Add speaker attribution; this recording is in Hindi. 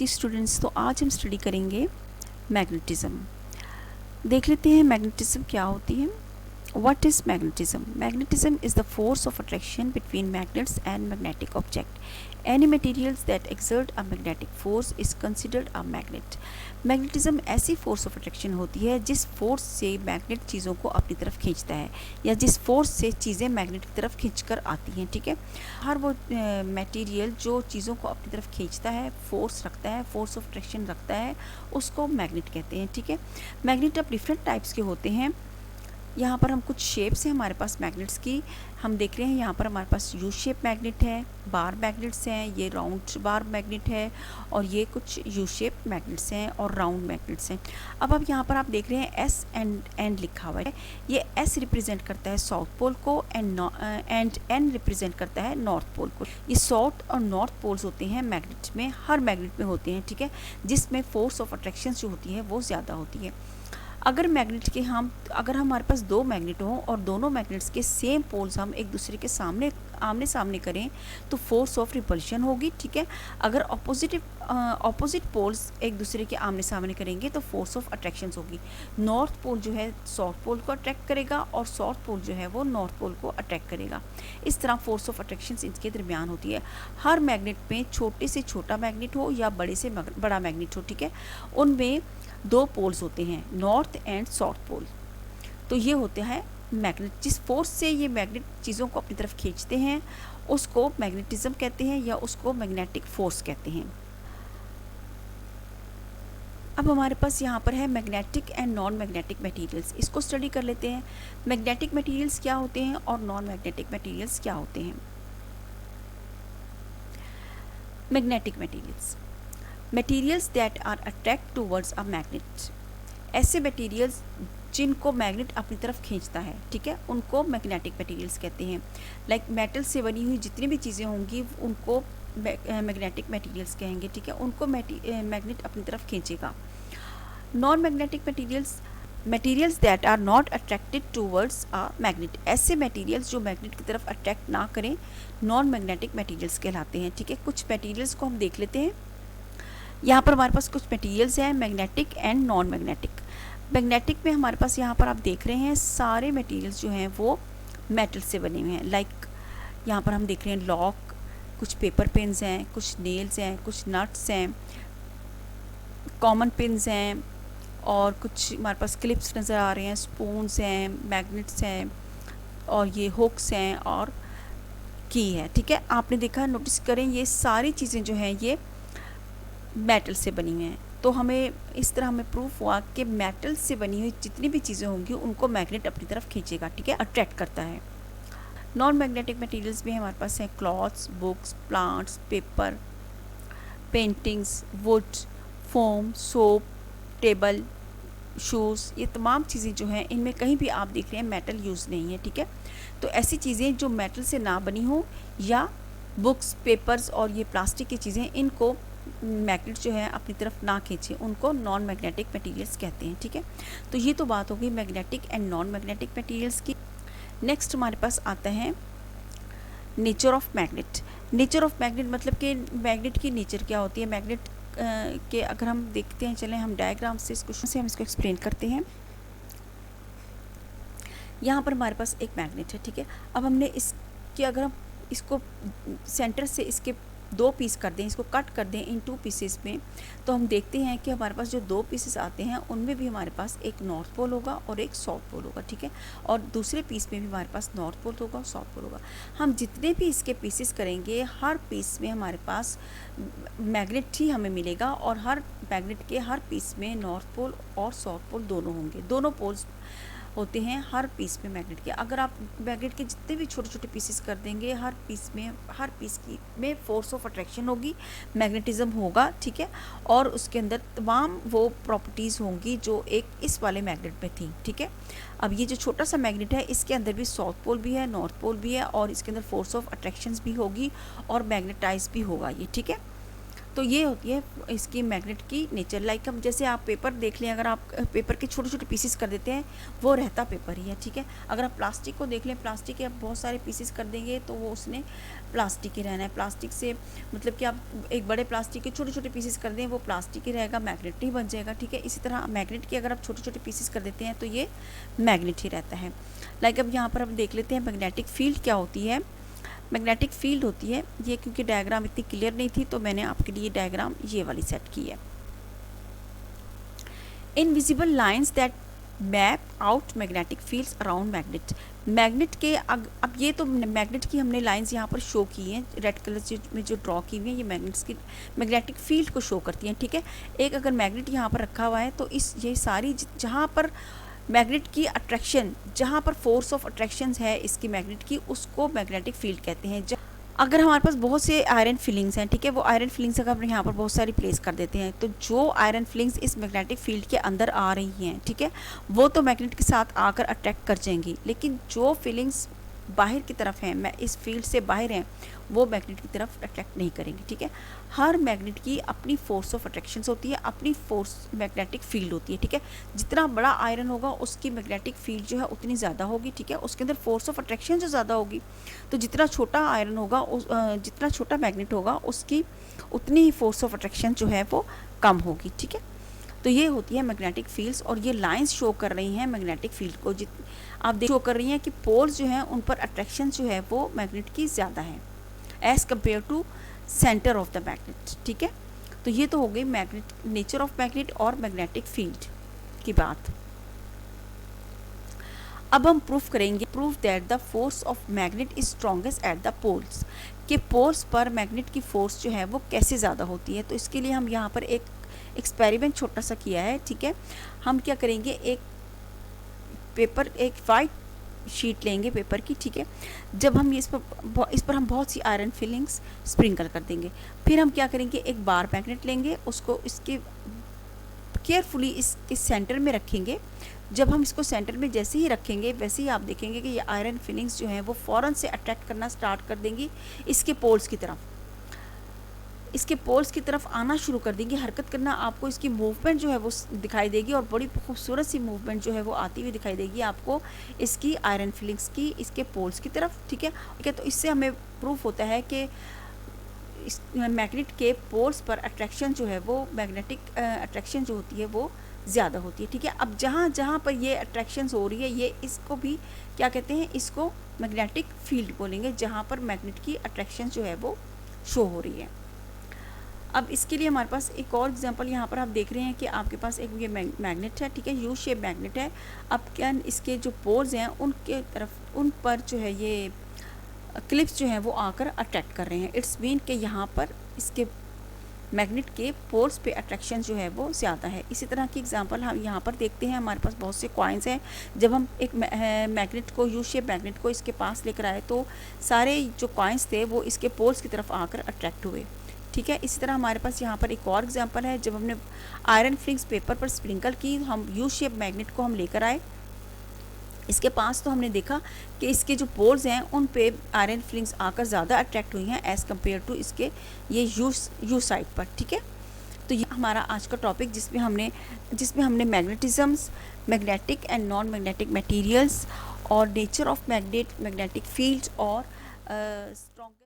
Speaker 1: ओके स्टूडेंट्स, तो आज हम स्टडी करेंगे मैग्नेटिज्म। देख लेते हैं मैग्नेटिज्म क्या होती है। What is magnetism? Magnetism is the force of attraction between magnets and magnetic object. Any materials that exert a magnetic force is considered a magnet. Magnetism ऐसी फोर्स ऑफ अट्रैक्शन होती है जिस फोर्स से मैग्नेट चीज़ों को अपनी तरफ खींचता है या जिस फोर्स से चीज़ें मैग्नेट की तरफ खींच कर आती हैं। ठीक है, हर वो मटेरियल जो चीज़ों को अपनी तरफ खींचता है, फोर्स रखता है, फोर्स ऑफ अट्रैक्शन रखता है, उसको मैग्नेट कहते हैं। ठीक है, मैग्नेट अब डिफरेंट टाइप्स के होते हैं। यहाँ पर हम कुछ शेप्स हैं हमारे पास मैग्नेट्स की, हम देख रहे हैं। यहाँ पर हमारे पास यू शेप मैग्नेट है, बार मैग्नेट्स हैं, ये राउंड बार मैग्नेट है, और ये कुछ यू शेप मैग्नेट्स हैं और राउंड मैग्नेट्स हैं। अब यहाँ पर आप देख रहे हैं एस एंड लिखा हुआ है। ये एस रिप्रेजेंट करता है साउथ पोल को एंड एन रिप्रेजेंट करता है नॉर्थ पोल को। ये साउथ और नॉर्थ पोल्स होते हैं मैग्नेट में, हर मैग्नेट में होते हैं। ठीक है, जिसमें फोर्स ऑफ अट्रैक्शन जो होती है वो ज़्यादा होती है। अगर हमारे पास दो मैग्नेट हों और दोनों मैग्नेट्स के सेम पोल्स हम एक दूसरे के सामने आमने सामने करें तो फोर्स ऑफ रिपल्शन होगी। ठीक है, अगर ऑपोजिट पोल्स एक दूसरे के आमने सामने करेंगे तो फोर्स ऑफ अट्रैक्शन होगी। नॉर्थ पोल जो है साउथ पोल को अट्रैक्ट करेगा और साउथ पोल जो है वो नॉर्थ पोल को अट्रैक्ट करेगा। इस तरह फोर्स ऑफ अट्रैक्शन इनके दरमियान होती है। हर मैग्नेट में छोटे से छोटा मैग्नेट हो या बड़े से बड़ा मैग्नेट हो, ठीक है, उनमें दो पोल्स होते हैं, नॉर्थ एंड साउथ पोल। तो ये होता है मैग्नेट। जिस फोर्स से ये मैग्नेट चीज़ों को अपनी तरफ खींचते हैं उसको मैग्नेटिज्म कहते हैं या उसको मैग्नेटिक फोर्स कहते हैं। अब हमारे पास यहाँ पर है magnetic and non magnetic materials. इसको स्टडी कर लेते हैं। मैग्नेटिक मटेरियल्स क्या होते हैं और नॉन मैग्नेटिक मटेरियल्स क्या होते हैं। Magnetic materials that are attract towards a magnet. ऐसे मटेरियल्स जिनको मैग्नेट अपनी तरफ खींचता है, ठीक है, उनको मैग्नेटिक मटेरियल्स कहते हैं। लाइक मेटल से बनी हुई जितनी भी चीज़ें होंगी उनको मैग्नेटिक मटेरियल्स कहेंगे। ठीक है, उनको मैग्नेट अपनी तरफ खींचेगा। Non magnetic materials that are not attracted towards a magnet. ऐसे मटेरियल्स जो मैग्नेट की तरफ अट्रैक्ट ना करें नॉन मैग्नेटिक मटेरियल्स कहलाते हैं। ठीक है, कुछ मटेरियल्स को हम देख लेते हैं। यहाँ पर हमारे पास कुछ मटेरियल्स हैं magnetic and non magnetic. Magnetic में हमारे पास यहाँ पर आप देख रहे हैं सारे मटेरियल्स जो हैं वो मेटल से बने हुए हैं। लाइक यहाँ पर हम देख रहे हैं लॉक, कुछ पेपर पिन्स हैं, कुछ नेल्स हैं, कुछ नट्स हैं, कॉमन पिन्स हैं, और कुछ हमारे पास क्लिप्स नज़र आ रहे हैं, स्पून्स हैं, मैग्नेट्स हैं, और ये हुक्स हैं और की है। ठीक है, आपने देखा, नोटिस करें, ये सारी चीज़ें जो हैं ये मेटल से बनी हुई हैं। तो हमें इस तरह हमें प्रूफ हुआ कि मेटल से बनी हुई जितनी भी चीज़ें होंगी उनको मैग्नेट अपनी तरफ खींचेगा। ठीक है, अट्रैक्ट करता है। नॉन मैग्नेटिक मटेरियल्स भी हमारे पास हैं clothes, books, plants, paper, paintings, would, foam, soap, table, shoes. ये तमाम चीज़ें जो हैं इनमें कहीं भी आप देख रहे हैं मेटल यूज़ नहीं है। ठीक है, तो ऐसी चीज़ें जो मेटल से ना बनी हो या बुक्स, पेपर्स और ये प्लास्टिक की चीज़ें, इनको मैग्नेट जो है अपनी तरफ ना खींचे, उनको नॉन मैग्नेटिक मटेरियल्स कहते हैं। ठीक है, तो ये तो बात हो गई magnetic and non magnetic materials की। नेक्स्ट हमारे पास आता है nature of magnet. Nature of magnet मतलब कि मैग्नेट की नेचर क्या होती है। मैग्नेट के अगर हम देखते हैं, चलें हम डायग्राम से हम इसको एक्सप्लेन करते हैं। यहाँ पर हमारे पास एक मैग्नेट है। ठीक है, अब हमने अगर हम इसको सेंटर से इसके दो पीस कर दें, इसको कट कर दें इन 2 पीसेस में, तो हम देखते हैं कि हमारे पास जो 2 पीसेस आते हैं उनमें भी हमारे पास एक नॉर्थ पोल होगा और एक साउथ पोल होगा। ठीक है, और दूसरे पीस में भी हमारे पास नॉर्थ पोल होगा और साउथ पोल होगा। हम जितने भी इसके पीसेस करेंगे हर पीस में हमारे पास मैग्नेट ही हमें मिलेगा, और हर मैग्नेट के हर पीस में नॉर्थ पोल और साउथ पोल दोनों होंगे। दोनों पोल्स होते हैं हर पीस में मैग्नेट के। अगर आप मैग्नेट के जितने भी छोटे छोटे पीसेस कर देंगे हर पीस में फोर्स ऑफ अट्रैक्शन होगी, मैग्नेटिज्म होगा। ठीक है, और उसके अंदर तमाम वो प्रॉपर्टीज़ होंगी जो एक इस वाले मैग्नेट में थी। ठीक है, अब ये जो छोटा सा मैग्नेट है इसके अंदर भी साउथ पोल भी है, नॉर्थ पोल भी है, और इसके अंदर फोर्स ऑफ अट्रैक्शन भी होगी और मैग्नेटाइज भी होगा ये। ठीक है, तो ये होती है इसकी मैग्नेट की नेचर। लाइक हम जैसे आप पेपर देख लें, अगर आप पेपर के छोटे छोटे पीसेस कर देते हैं वो रहता पेपर ही है, ठीक है। अगर आप प्लास्टिक को देख लें, प्लास्टिक के आप बहुत सारे पीसेस कर देंगे तो वो उसने प्लास्टिक ही रहना है। प्लास्टिक से मतलब कि आप एक बड़े प्लास्टिक के छोटे छोटे पीसेस कर दें वो प्लास्टिक ही रहेगा, मैग्नेट नहीं बन जाएगा, ठीक है। इसी तरह मैग्नेट की अगर आप छोटे छोटे पीसेस कर देते हैं तो ये मैग्नेट ही रहता है। लाइक अब यहाँ पर हम देख लेते हैं मैग्नेटिक फील्ड क्या होती है। मैग्नेटिक फील्ड होती है ये, क्योंकि डायग्राम इतनी क्लियर नहीं थी तो मैंने आपके लिए डायग्राम ये वाली सेट की है। Invisible lines that map out magnetic fields around magnet. Magnet के अब ये तो मैग्नेट की हमने लाइंस यहाँ पर शो की हैं, रेड कलर में जो ड्रॉ की हुई हैं ये मैग्नेट्स की मैग्नेटिक फील्ड को शो करती हैं, ठीक है। एक अगर मैग्नेट यहाँ पर रखा हुआ है तो ये सारी जहाँ पर मैग्नेट की अट्रैक्शन, जहाँ पर फोर्स ऑफ अट्रैक्शन है इसकी मैग्नेट की, उसको मैग्नेटिक फील्ड कहते हैं। अगर हमारे पास बहुत से आयरन फिलिंग्स हैं, ठीक है, वो आयरन फिलिंग्स अगर हम यहाँ पर बहुत सारी प्लेस कर देते हैं तो जो आयरन फिलिंग्स इस मैग्नेटिक फील्ड के अंदर आ रही हैं, ठीक है, वो तो मैग्नेट के साथ आकर अट्रैक्ट कर जाएंगी। लेकिन जो फिलिंग्स बाहर की तरफ हैं, मैं इस फील्ड से बाहर हैं, वो मैग्नेट की तरफ अट्रैक्ट नहीं करेंगे, ठीक है। हर मैग्नेट की अपनी फोर्स ऑफ अट्रैक्शन होती है, अपनी फोर्स मैग्नेटिक फील्ड होती है, ठीक है। जितना बड़ा आयरन होगा उसकी मैग्नेटिक फील्ड जो है उतनी ज़्यादा होगी, ठीक है, उसके अंदर फोर्स ऑफ अट्रैक्शन जो ज़्यादा होगी। तो जितना छोटा आयरन होगा जितना छोटा मैग्नेट होगा उसकी उतनी ही फोर्स ऑफ अट्रैक्शन जो है वो कम होगी, ठीक है। तो ये होती है मैग्नेटिक फील्ड्स, और ये लाइंस शो कर रही हैं मैग्नेटिक फील्ड को। आप शो कर रही हैं कि पोल्स जो हैं उन पर अट्रैक्शन जो है वो मैग्नेट की ज़्यादा है as compare to centre of the magnet, ठीक है। तो ये तो हो गई मैग्नेट, नेचर ऑफ मैग्नेट और मैग्नेटिक फील्ड की बात। अब हम प्रूफ करेंगे, proof that the force of magnet is strongest at the poles, कि पोल्स पर मैग्नेट की फोर्स जो है वो कैसे ज़्यादा होती है। तो इसके लिए हम यहाँ पर एक एक्सपेरिमेंट छोटा सा किया है, ठीक है। हम क्या करेंगे, एक पेपर, एक वाइट शीट लेंगे पेपर की, ठीक है। जब हम इस पर हम बहुत सी आयरन फिलिंग्स स्प्रिंकल कर देंगे। फिर हम क्या करेंगे, एक बार मैग्नेट लेंगे, उसको इसके केयरफुली इसके सेंटर में रखेंगे। जब हम इसको सेंटर में जैसे ही रखेंगे वैसे ही आप देखेंगे कि ये आयरन फिलिंग्स जो हैं वो फ़ौरन से अट्रैक्ट करना स्टार्ट कर देंगी इसके पोल्स की तरफ, इसके पोल्स की तरफ आना शुरू कर देंगे, हरकत करना। आपको इसकी मूवमेंट जो है वो दिखाई देगी और बड़ी खूबसूरत सी मूवमेंट जो है वो आती हुई दिखाई देगी आपको इसकी आयरन फिलिंग्स की इसके पोल्स की तरफ, ठीक है। ठीक है, तो इससे हमें प्रूफ होता है कि इस मैग्नेट के पोल्स पर अट्रैक्शन जो है वो मैग्नेटिक अट्रैक्शन जो होती है वो ज़्यादा होती है, ठीक है। अब जहाँ जहाँ पर ये अट्रैक्शंस हो रही है ये इसको भी क्या कहते हैं, इसको मैग्नेटिक फील्ड बोलेंगे, जहाँ पर मैग्नेट की अट्रैक्शन जो है वो शो हो रही है। अब इसके लिए हमारे पास एक और एग्जांपल यहाँ पर आप देख रहे हैं कि आपके पास एक ये मैग्नेट है, ठीक है, यू शेप मैग्नेट है। अब क्या इसके जो पोल्स हैं उनके तरफ, उन पर जो है ये क्लिप्स जो हैं वो आकर अट्रैक्ट कर रहे हैं। इट्स मीन कि यहाँ पर इसके मैग्नेट के पोल्स पे अट्रैक्शन जो है वो ज़्यादा है। इसी तरह की एग्जांपल हम यहाँ पर देखते हैं, हमारे पास बहुत से कॉइन्स हैं। जब हम एक मैग्नेट को, यू शेप मैग्नेट को इसके पास लेकर आए तो सारे जो कॉइन्स थे वो इसके पोल्स की तरफ आकर अट्रैक्ट हुए, ठीक है। इसी तरह हमारे पास यहाँ पर एक और एग्जांपल है, जब हमने आयरन फिलिंग्स पेपर पर स्प्रिंकल की, हम यू शेप मैग्नेट को हम लेकर आए इसके पास, तो हमने देखा कि इसके जो पोल्स हैं उन पे आयरन फिलिंग्स आकर ज़्यादा अट्रैक्ट हुई हैं एज़ कम्पेयर टू इसके ये यू साइड पर, ठीक है। तो ये हमारा आज का टॉपिक जिसमें हमने magnetisms, magnetic and non magnetic materials और नेचर ऑफ मैग्नेटिक फील्ड और स्ट्रॉन्ग